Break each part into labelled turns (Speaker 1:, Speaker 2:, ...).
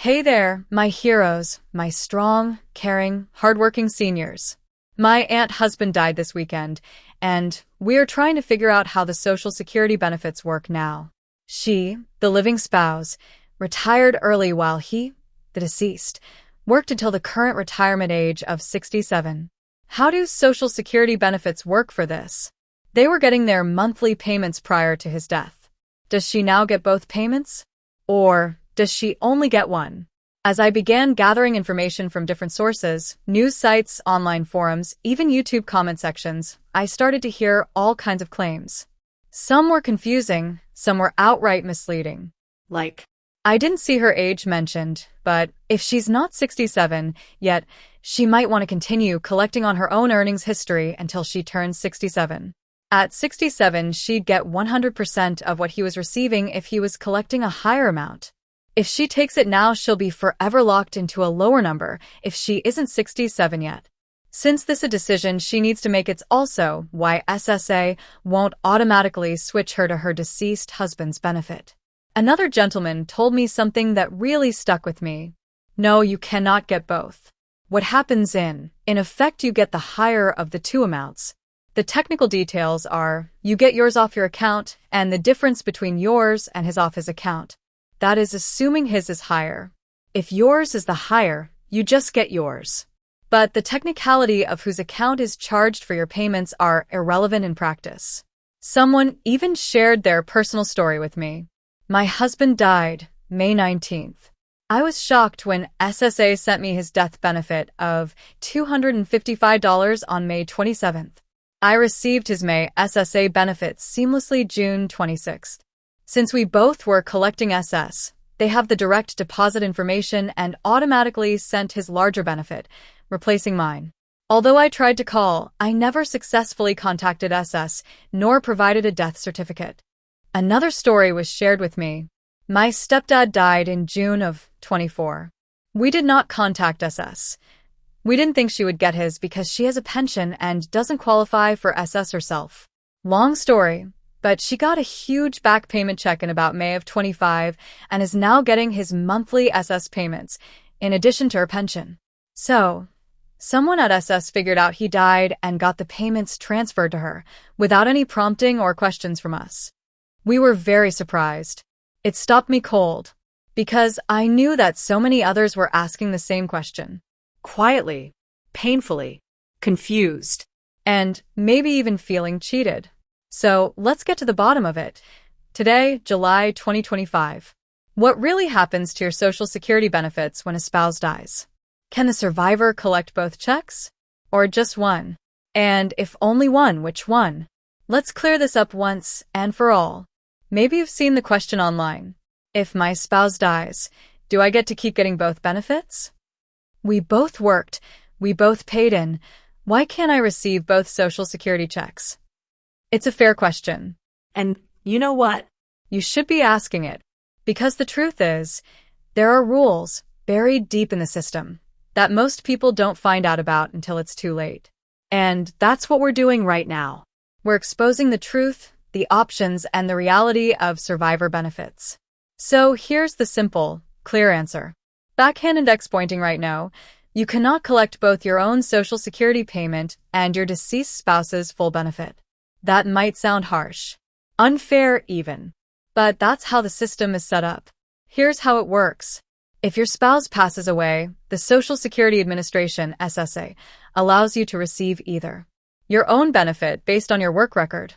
Speaker 1: Hey there, my heroes, my strong, caring, hardworking seniors. My aunt's husband died this weekend, and we're trying to figure out how the Social Security benefits work now. She, the living spouse, retired early while he, the deceased, worked until the current retirement age of 67. How do Social Security benefits work for this? They were getting their monthly payments prior to his death. Does she now get both payments? Or does she only get one? As I began gathering information from different sources, news sites, online forums, even YouTube comment sections, I started to hear all kinds of claims. Some were confusing, some were outright misleading. Like, I didn't see her age mentioned, but if she's not 67 yet, she might want to continue collecting on her own earnings history until she turns 67. At 67, she'd get 100% of what he was receiving if he was collecting a higher amount. If she takes it now, she'll be forever locked into a lower number if she isn't 67 yet. Since this is a decision she needs to make, it's also why SSA won't automatically switch her to her deceased husband's benefit. Another gentleman told me something that really stuck with me. No, you cannot get both. What happens in effect, you get the higher of the two amounts. The technical details are, you get yours off your account, and the difference between yours and his off his account. That is assuming his is higher. If yours is the higher, you just get yours. But the technicality of whose account is charged for your payments are irrelevant in practice. Someone even shared their personal story with me. My husband died May 19th. I was shocked when SSA sent me his death benefit of $255 on May 27th. I received his May SSA benefits seamlessly June 26th. Since we both were collecting SS, they have the direct deposit information and automatically sent his larger benefit, replacing mine. Although I tried to call, I never successfully contacted SS, nor provided a death certificate. Another story was shared with me. My stepdad died in June of 24. We did not contact SS. We didn't think she would get his because she has a pension and doesn't qualify for SS herself. Long story, but she got a huge back payment check in about May of 25 and is now getting his monthly SS payments, in addition to her pension. So, someone at SS figured out he died and got the payments transferred to her, without any prompting or questions from us. We were very surprised. It stopped me cold, because I knew that so many others were asking the same question. Quietly, painfully, confused, and maybe even feeling cheated. So let's get to the bottom of it. Today, July 2025. What really happens to your Social Security benefits when a spouse dies? Can the survivor collect both checks? Or just one? And if only one, which one? Let's clear this up once and for all. Maybe you've seen the question online. If my spouse dies, do I get to keep getting both benefits? We both worked. We both paid in. Why can't I receive both Social Security checks? It's a fair question.
Speaker 2: And you know what?
Speaker 1: You should be asking it. Because the truth is, there are rules buried deep in the system that most people don't find out about until it's too late. And that's what we're doing right now. We're exposing the truth, the options, and the reality of survivor benefits. So here's the simple, clear answer. Backhand index pointing right now, you cannot collect both your own Social Security payment and your deceased spouse's full benefit. That might sound harsh, unfair even, but that's how the system is set up. Here's how it works. If your spouse passes away, the Social Security Administration, SSA, allows you to receive either your own benefit based on your work record,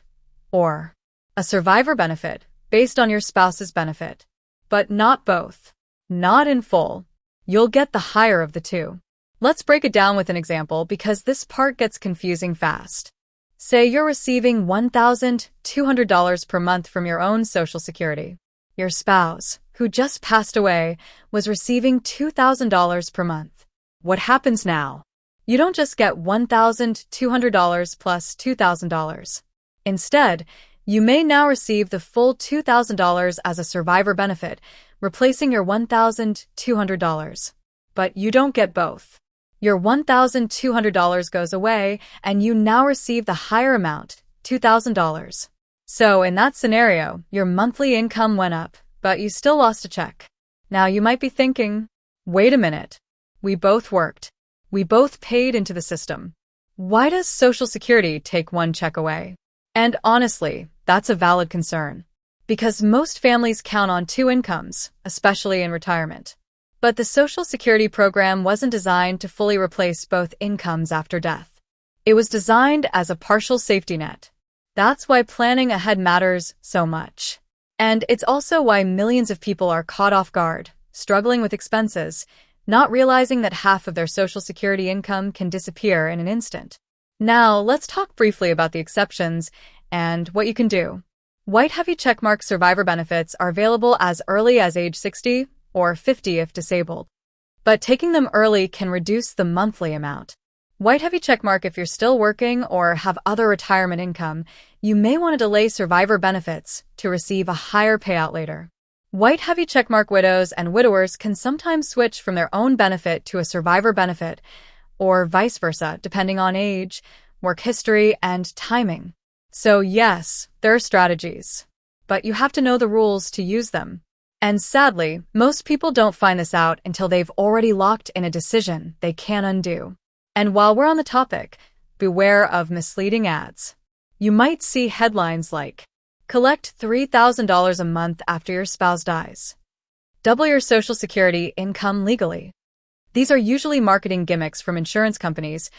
Speaker 1: or a survivor benefit based on your spouse's benefit. But not both. Not in full. You'll get the higher of the two. Let's break it down with an example because this part gets confusing fast. Say you're receiving $1,200 per month from your own Social Security. Your spouse, who just passed away, was receiving $2,000 per month. What happens now? You don't just get $1,200 plus $2,000. Instead, you may now receive the full $2,000 as a survivor benefit, replacing your $1,200. But you don't get both. Your $1,200 goes away, and you now receive the higher amount, $2,000. So in that scenario, your monthly income went up, but you still lost a check. Now you might be thinking, Wait a minute. We both worked. We both paid into the system. Why does Social Security take one check away? And honestly, that's a valid concern. Because most families count on two incomes, especially in retirement. But the Social Security program wasn't designed to fully replace both incomes after death. It was designed as a partial safety net. That's why planning ahead matters so much. And it's also why millions of people are caught off guard, struggling with expenses, not realizing that half of their Social Security income can disappear in an instant. Now, let's talk briefly about the exceptions and what you can do. White heavy checkmark survivor benefits are available as early as age 60 or 50 if disabled. But taking them early can reduce the monthly amount. White heavy checkmark if you're still working or have other retirement income, you may want to delay survivor benefits to receive a higher payout later. White heavy checkmark widows and widowers can sometimes switch from their own benefit to a survivor benefit, or vice versa, depending on age, work history, and timing. So yes, there are strategies, but you have to know the rules to use them. And sadly, most people don't find this out until they've already locked in a decision they can't undo. And while we're on the topic, beware of misleading ads. You might see headlines like, "Collect $3,000 a month after your spouse dies. Double your Social Security income legally." These are usually marketing gimmicks from insurance companies,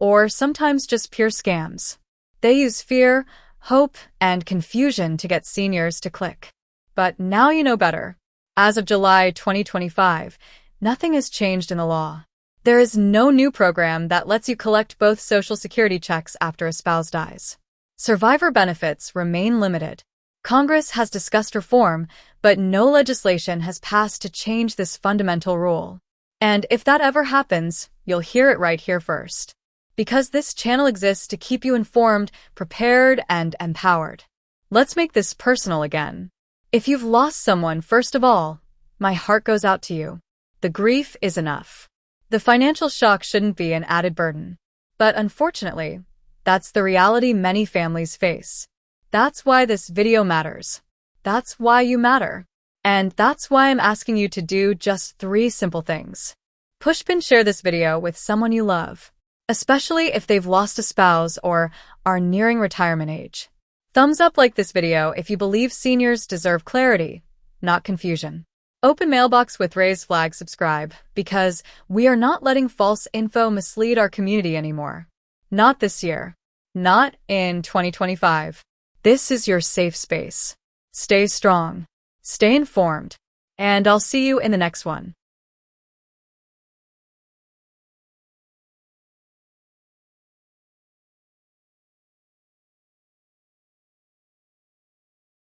Speaker 1: or sometimes just pure scams. They use fear, hope, and confusion to get seniors to click. But now you know better. As of July 2025, nothing has changed in the law. There is no new program that lets you collect both Social Security checks after a spouse dies. Survivor benefits remain limited. Congress has discussed reform, but no legislation has passed to change this fundamental rule. And if that ever happens, you'll hear it right here first. Because this channel exists to keep you informed, prepared, and empowered. Let's make this personal again. If you've lost someone, first of all, my heart goes out to you. The grief is enough. The financial shock shouldn't be an added burden. But unfortunately, that's the reality many families face. That's why this video matters. That's why you matter. And that's why I'm asking you to do just 3 simple things. Push pin share this video with someone you love, especially if they've lost a spouse or are nearing retirement age. Thumbs up like this video if you believe seniors deserve clarity, not confusion. Open mailbox with raised flag subscribe, because we are not letting false info mislead our community anymore. Not this year. Not in 2025. This is your safe space. Stay strong. Stay informed. And I'll see you in the next one.